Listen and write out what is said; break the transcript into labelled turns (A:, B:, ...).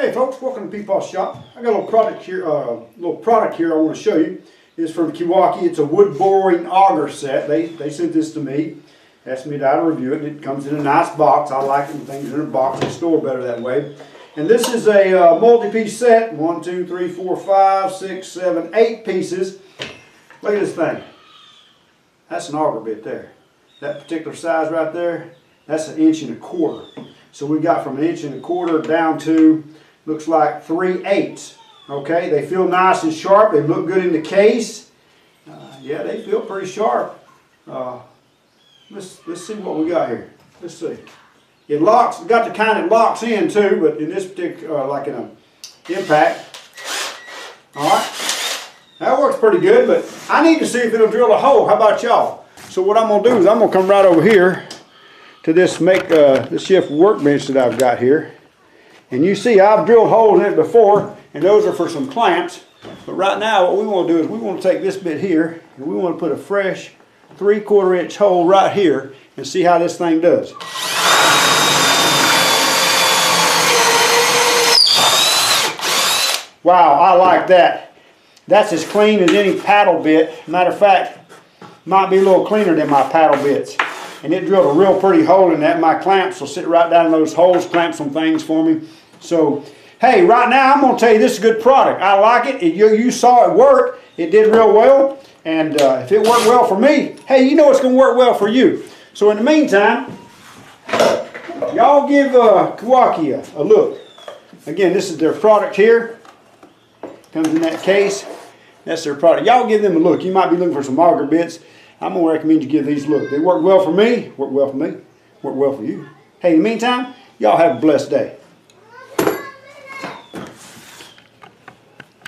A: Hey folks, welcome to Peepaw's Shop. I got a little product here. I want to show you. It's from Milwaukee. It's a wood boring auger set. They sent this to me, asked me to review it. It comes in a nice box. I like it when things in a box. They store better that way. And this is a multi-piece set. 1, 2, 3, 4, 5, 6, 7, 8 pieces. Look at this thing. That's an auger bit there. That particular size right there, that's 1 1/4 inches. So we got from 1 1/4 inches down to, looks like 3/8. Okay, they feel nice and sharp. They look good in the case. Yeah, they feel pretty sharp. Let's see what we got here. Let's see. It locks. Got the kind that locks in too, but in this particular, like in an impact. All right, that works pretty good. But I need to see if it'll drill a hole. How about y'all? So what I'm gonna do is I'm gonna come right over here to this this shift workbench that I've got here. And you see I've drilled holes in it before, and those are for some clamps. But right now what we want to do is we want to take this bit here and we want to put a fresh 3/4 inch hole right here and see how this thing does. Wow, I like that. That's as clean as any paddle bit. Matter of fact, might be a little cleaner than my paddle bits. And it drilled a real pretty hole in that. My clamps will sit right down in those holes, clamp some things for me. So, hey, right now I'm going to tell you this is a good product. I like it. You saw it work. It did real well. And if it worked well for me, hey, you know it's going to work well for you. So in the meantime, y'all give Milwaukee a look. Again, this is their product here. Comes in that case. That's their product. Y'all give them a look. You might be looking for some auger bits. I'm going to recommend you give these a look. They work well for me, work well for you. Hey, in the meantime, y'all have a blessed day.